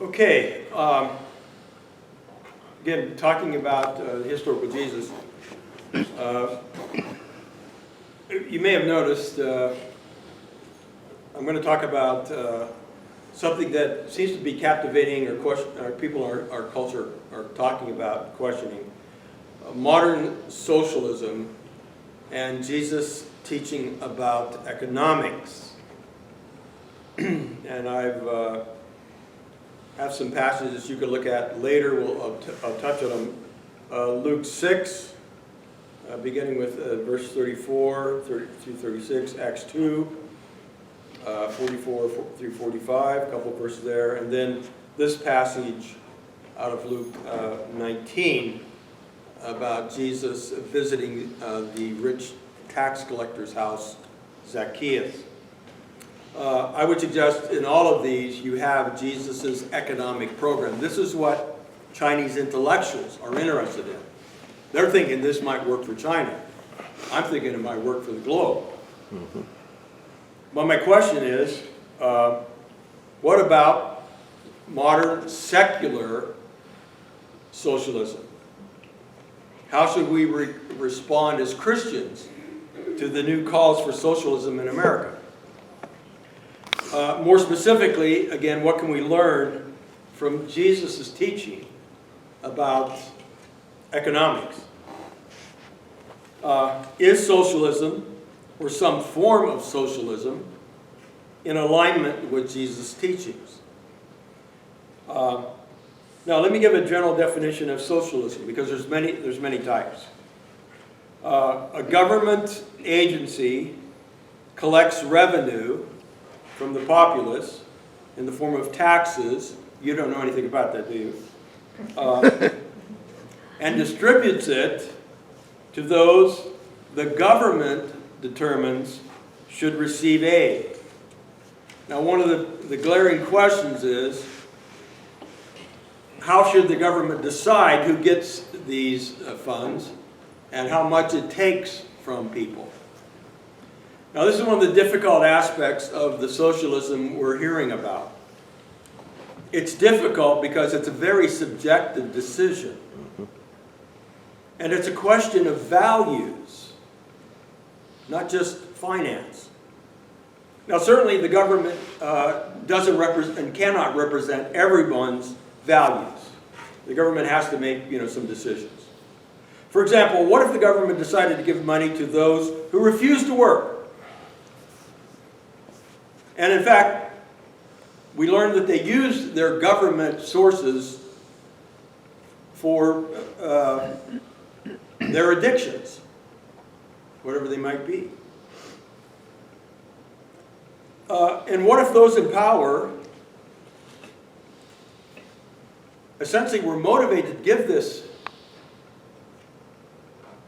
Okay, again, talking about the historical Jesus, you may have noticed I'm going to talk about something that seems to be captivating or people in our culture are talking about, questioning. Modern socialism and Jesus teaching about economics. And I have some passages you can look at later. I'll touch on them. Luke 6, beginning with verse 34 through 36, Acts 2, 44 through 45, a couple verses there, and then this passage out of Luke 19 about Jesus visiting the rich tax collector's house, Zacchaeus. I would suggest in all of these you have Jesus' economic program. This is what Chinese intellectuals are interested in. They're thinking this might work for China. I'm thinking it might work for the globe. Mm-hmm. But my question is, what about modern secular socialism? How should we respond as Christians to the new calls for socialism in America? More specifically, again, what can we learn from Jesus' teaching about economics? Is socialism, or some form of socialism, in alignment with Jesus' teachings? Now, let me give a general definition of socialism, because there's many types. A government agency collects revenue from the populace in the form of taxes. You don't know anything about that, do you? And distributes it to those the government determines should receive aid. Now, one of the glaring questions is, how should the government decide who gets these funds and how much it takes from people? Now, this is one of the difficult aspects of the socialism we're hearing about. It's difficult because it's a very subjective decision. And it's a question of values, not just finance. Now, certainly the government doesn't represent and cannot represent everyone's values. The government has to make, some decisions. For example, what if the government decided to give money to those who refuse to work? And in fact, we learned that they use their government sources for their addictions, whatever they might be. And what if those in power essentially were motivated to give this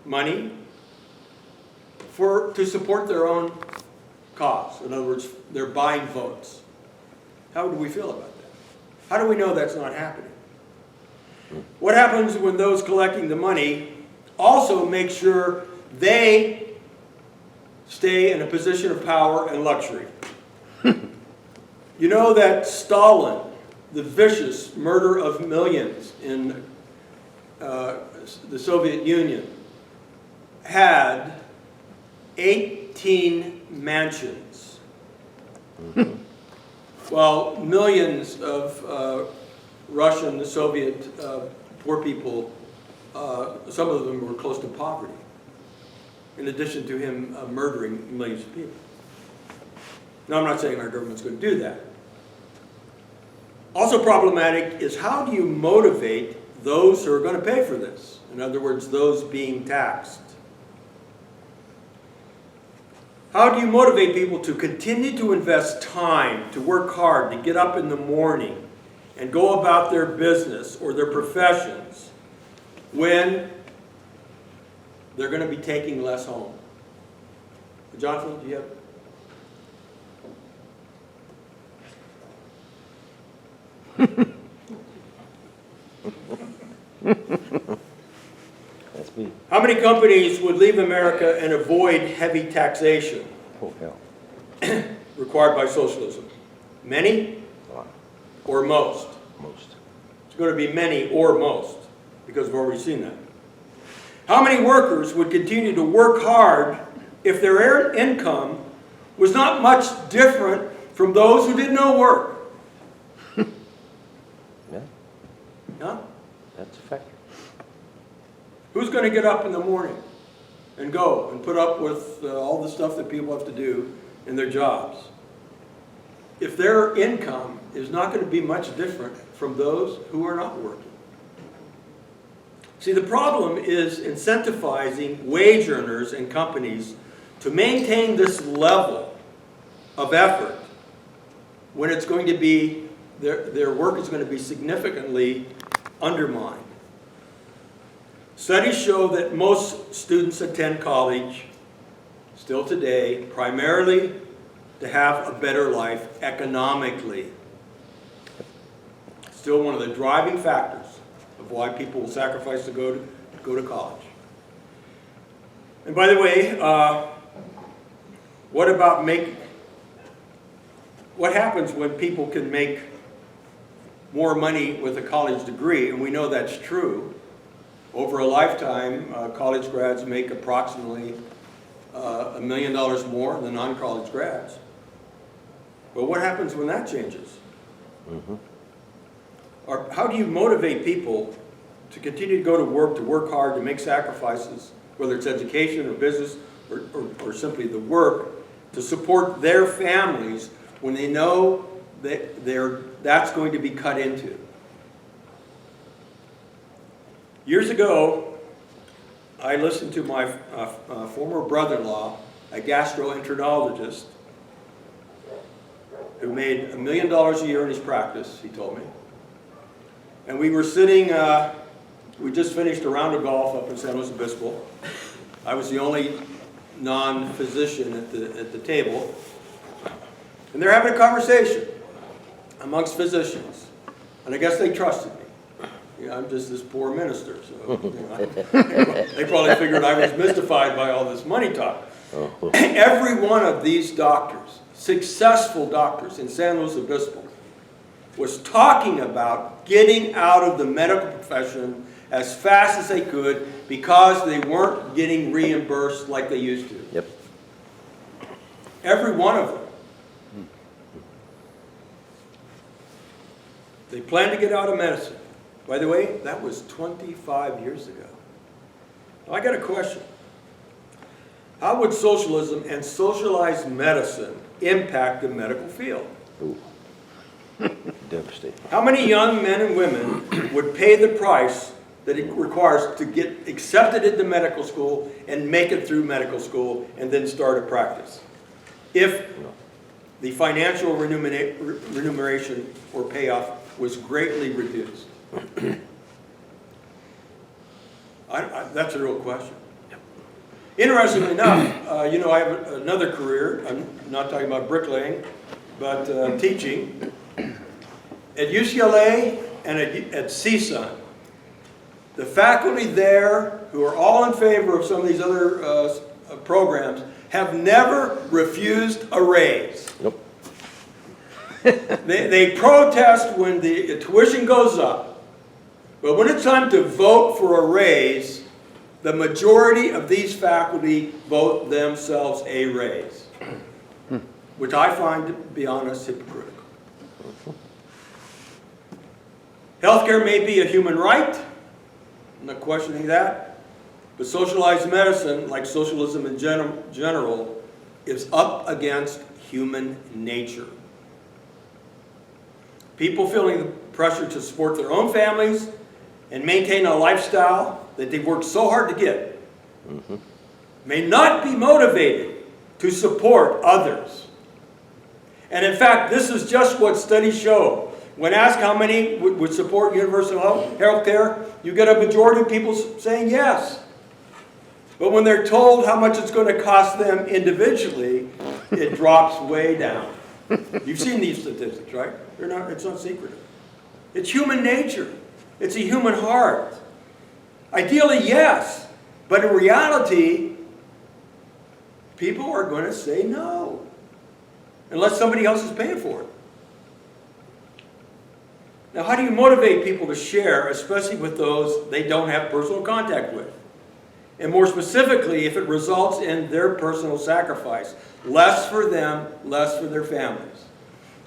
money to support their own cause? In other words, they're buying votes. How do we feel about that? How do we know that's not happening? What happens when those collecting the money also make sure they stay in a position of power and luxury? You know that Stalin, the vicious murder of millions in the Soviet Union, had 18 mansions. While millions of Russian, the Soviet poor people, some of them were close to poverty, in addition to him murdering millions of people. Now, I'm not saying our government's going to do that. Also problematic is, how do you motivate those who are going to pay for this? In other words, those being taxed. How do you motivate people to continue to invest time, to work hard, to get up in the morning and go about their business or their professions when they're going to be taking less home? Jonathan, do you have? That's me. How many companies would leave America and avoid heavy taxation Oh, hell. required by socialism? Many or most? Most. It's going to be many or most, because we've already seen that. How many workers would continue to work hard if their income was not much different from those who did no work? Yeah, Huh? that's a fact. Who's going to get up in the morning and go and put up with all the stuff that people have to do in their jobs if their income is not going to be much different from those who are not working? See, the problem is incentivizing wage earners and companies to maintain this level of effort when it's going to be, their work is going to be significantly undermined. Studies show that most students attend college, still today, primarily to have a better life economically. Still one of the driving factors of why people will sacrifice to go to college. And by the way, what happens when people can make more money with a college degree? And we know that's true. Over a lifetime, college grads make approximately $1 million more than non-college grads. But what happens when that changes? Mm-hmm. Or how do you motivate people to continue to go to work hard, to make sacrifices, whether it's education or business or simply the work, to support their families when they know that that's going to be cut into? Years ago, I listened to my former brother-in-law, a gastroenterologist, who made $1 million a year in his practice, he told me. And we were sitting, we just finished a round of golf up in San Luis Obispo. I was the only non-physician at the table. And they're having a conversation amongst physicians. And I guess they trusted me. You know, I'm just this poor minister, so they probably figured I was mystified by all this money talk. Every one of these doctors, successful doctors in San Luis Obispo, was talking about getting out of the medical profession as fast as they could because they weren't getting reimbursed like they used to. Yep. Every one of them. They planned to get out of medicine. By the way, that was 25 years ago. Now, I got a question. How would socialism and socialized medicine impact the medical field? Ooh. Devastating. How many young men and women would pay the price that it requires to get accepted into medical school and make it through medical school and then start a practice if the financial remuneration or payoff was greatly reduced? That's a real question. Interestingly enough, you know, I have another career. I'm not talking about bricklaying, but teaching. At UCLA and at CSUN, the faculty there, who are all in favor of some of these other programs, have never refused a raise. Nope. They protest when the tuition goes up, but when it's time to vote for a raise, the majority of these faculty vote themselves a raise, which I find, to be honest, hypocritical. Healthcare may be a human right, I'm not questioning that, but socialized medicine, like socialism in general, is up against human nature. People feeling the pressure to support their own families and maintain a lifestyle that they've worked so hard to get may not be motivated to support others. And in fact, this is just what studies show. When asked how many would support universal health care, you get a majority of people saying yes. But when they're told how much it's going to cost them individually, it drops way down. You've seen these statistics, right? It's not secretive. It's human nature. It's a human heart. Ideally, yes. But in reality, people are going to say no. Unless somebody else is paying for it. Now, how do you motivate people to share, especially with those they don't have personal contact with? And more specifically, if it results in their personal sacrifice. Less for them, less for their families.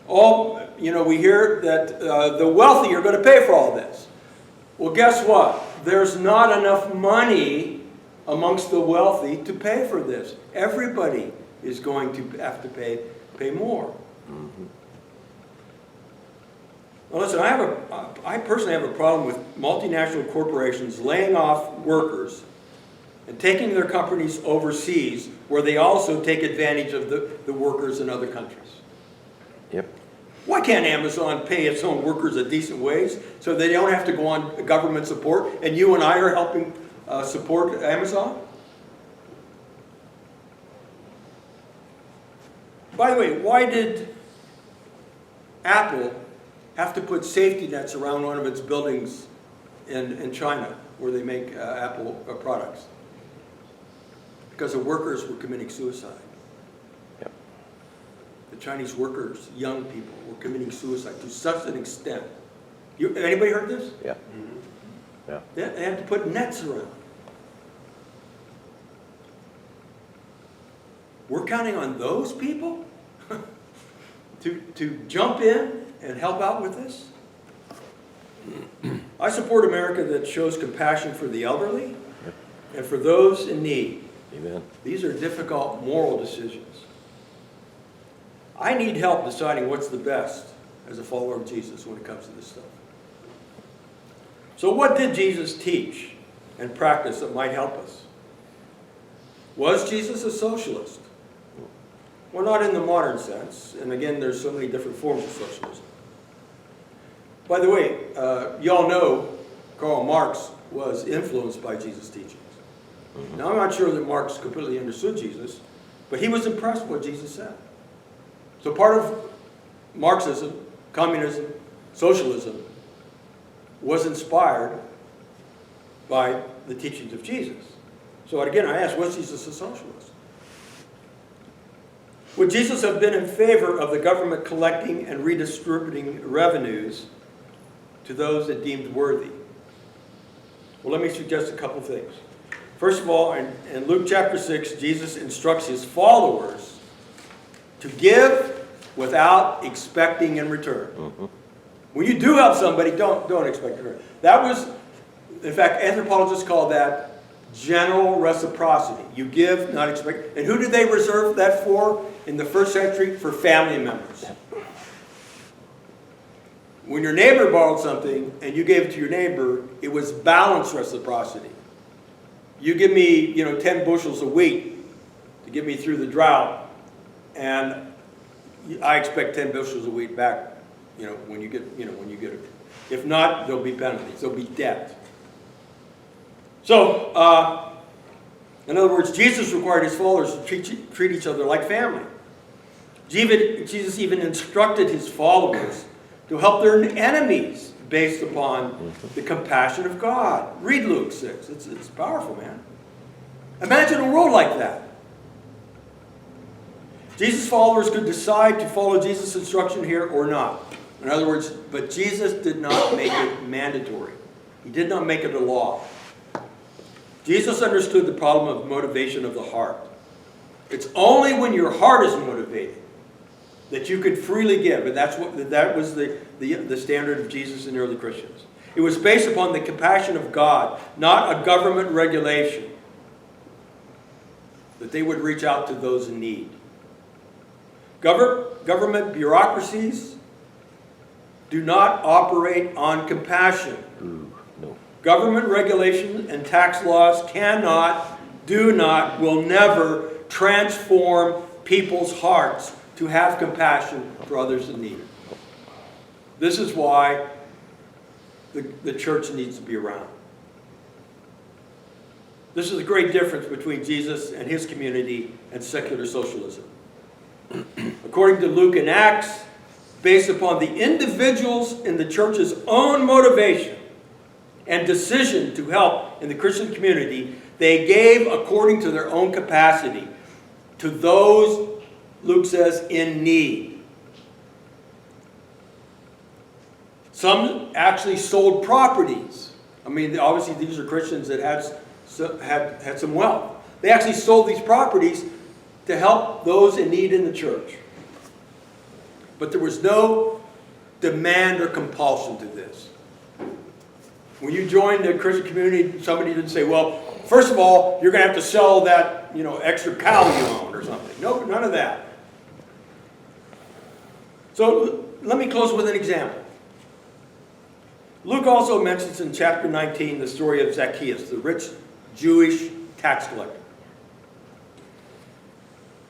We hear that the wealthy are going to pay for all this. Well, guess what? There's not enough money amongst the wealthy to pay for this. Everybody is going to have to pay more. Mm-hmm. Well, listen, I personally have a problem with multinational corporations laying off workers and taking their companies overseas, where they also take advantage of the workers in other countries. Yep. Why can't Amazon pay its own workers a decent wage so they don't have to go on government support, and you and I are helping support Amazon? By the way, why did Apple have to put safety nets around one of its buildings in China where they make Apple products? Because the workers were committing suicide. Yep. The Chinese workers, young people, were committing suicide to such an extent. Anybody heard this? Yeah. Yeah. They had to put nets around. We're counting on those people to jump in and help out with this? I support America that shows compassion for the elderly and for those in need. Amen. These are difficult moral decisions. I need help deciding what's the best as a follower of Jesus when it comes to this stuff. So what did Jesus teach and practice that might help us? Was Jesus a socialist? Well, not in the modern sense. And again, there's so many different forms of socialism. By the way, you all know Karl Marx was influenced by Jesus' teachings. Mm-hmm. Now, I'm not sure that Marx completely understood Jesus, but he was impressed with what Jesus said. So part of Marxism, communism, socialism was inspired by the teachings of Jesus. So again, I ask, was Jesus a socialist? Would Jesus have been in favor of the government collecting and redistributing revenues to those it deemed worthy? Well, let me suggest a couple things. First of all, in Luke chapter 6, Jesus instructs his followers to give without expecting in return. Mm-hmm. When you do help somebody, don't expect in return. That was, in fact, anthropologists call that general reciprocity. You give, not expect. And who did they reserve that for in the first century? For family members. When your neighbor borrowed something and you gave it to your neighbor, it was balanced reciprocity. You give me, 10 bushels of wheat to get me through the drought, and I expect 10 bushels of wheat back, when you get it. If not, there'll be penalties. There'll be debt. So, in other words, Jesus required his followers to treat each other like family. Jesus even instructed his followers to help their enemies based upon the compassion of God. Read Luke 6. It's powerful, man. Imagine a world like that. Jesus' followers could decide to follow Jesus' instruction here or not. In other words, but Jesus did not make it mandatory. He did not make it a law. Jesus understood the problem of motivation of the heart. It's only when your heart is motivated that you can freely give, and that was the standard of Jesus and the early Christians. It was based upon the compassion of God, not a government regulation, that they would reach out to those in need. Government bureaucracies do not operate on compassion. No. Government regulation and tax laws cannot, will never transform people's hearts to have compassion for others in need. This is why the church needs to be around. This is a great difference between Jesus and his community and secular socialism. According to Luke and Acts, based upon the individuals in the church's own motivation and decision to help in the Christian community, they gave according to their own capacity to those, Luke says, in need. Some actually sold properties. I mean, obviously these are Christians that had some wealth. They actually sold these properties to help those in need in the church. But there was no demand or compulsion to this. When you joined the Christian community, somebody didn't say, well, first of all, you're going to have to sell that, extra cow you own or something. No, none of that. So let me close with an example. Luke also mentions in chapter 19 the story of Zacchaeus, the rich Jewish tax collector.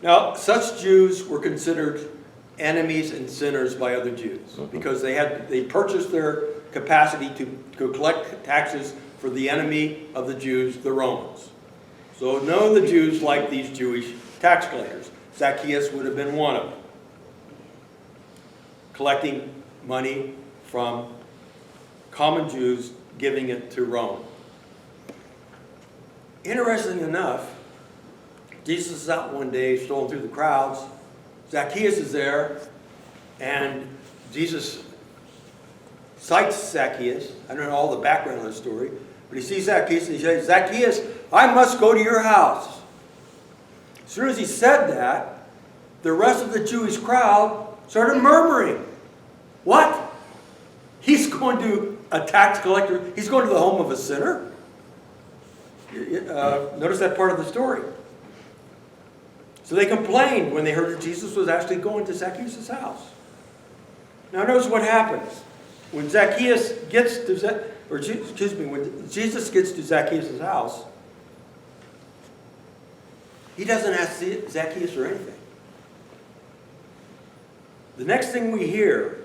Now, such Jews were considered enemies and sinners by other Jews because they purchased their capacity to collect taxes for the enemy of the Jews, the Romans. So none of the Jews liked these Jewish tax collectors. Zacchaeus would have been one of them, collecting money from common Jews, giving it to Rome. Interesting enough, Jesus is out one day, strolling through the crowds. Zacchaeus is there, and Jesus cites Zacchaeus. I don't know all the background of the story, but he sees Zacchaeus and he says, Zacchaeus, I must go to your house. As soon as he said that, the rest of the Jewish crowd started murmuring. What? He's going to a tax collector? He's going to the home of a sinner? Notice that part of the story. So they complained when they heard that Jesus was actually going to Zacchaeus' house. Now notice what happens. When Zacchaeus gets to, when Jesus gets to Zacchaeus' house, he doesn't ask Zacchaeus for anything. The next thing we hear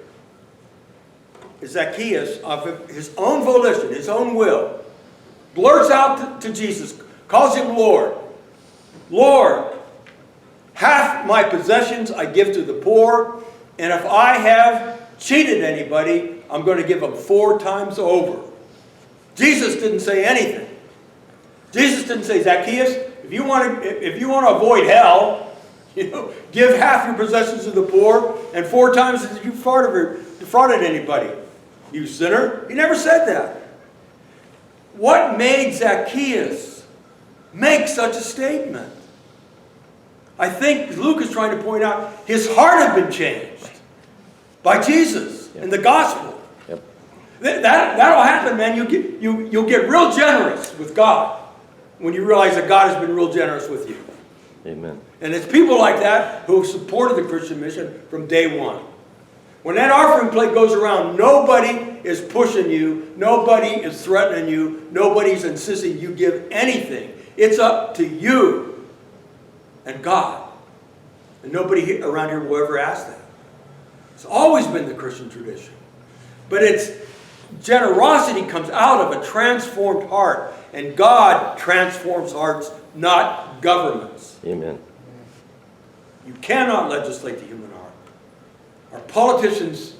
is Zacchaeus, of his own volition, his own will, blurts out to Jesus, calls him Lord. Lord, half my possessions I give to the poor, and if I have cheated anybody, I'm going to give them 4 times over. Jesus didn't say anything. Jesus didn't say, Zacchaeus, if you want to avoid hell, give half your possessions to the poor, and 4 times if you defrauded anybody. You sinner. He never said that. What made Zacchaeus make such a statement? I think Luke is trying to point out his heart had been changed by Jesus and the gospel. Yep. That'll happen, man. You'll get real generous with God when you realize that God has been real generous with you. Amen. And it's people like that who have supported the Christian mission from day one. When that offering plate goes around, nobody is pushing you, nobody is threatening you, nobody's insisting you give anything. It's up to you and God. And nobody around here will ever ask that. It's always been the Christian tradition. But it's generosity comes out of a transformed heart. And God transforms hearts, not governments. Amen. You cannot legislate the human heart. Our politicians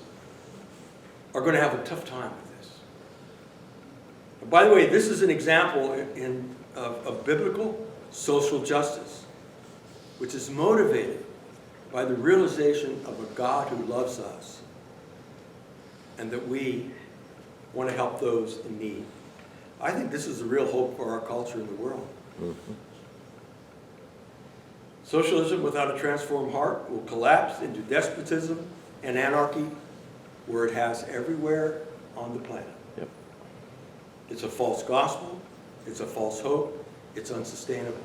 are going to have a tough time with this. And by the way, this is an example of biblical social justice, which is motivated by the realization of a God who loves us and that we want to help those in need. I think this is the real hope for our culture in the world. Mm-hmm. Socialism without a transformed heart will collapse into despotism and anarchy where it has everywhere on the planet. Yep. It's a false gospel. It's a false hope. It's unsustainable.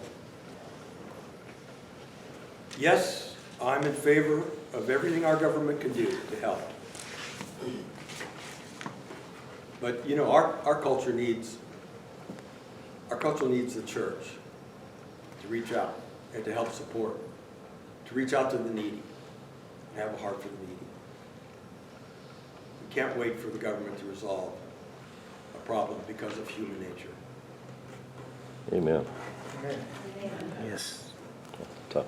Yes, I'm in favor of everything our government can do to help. But, our culture needs the church to reach out and to help support, to reach out to the needy and have a heart for the needy. We can't wait for the government to resolve a problem because of human nature. Amen. Amen. Yes. Tough.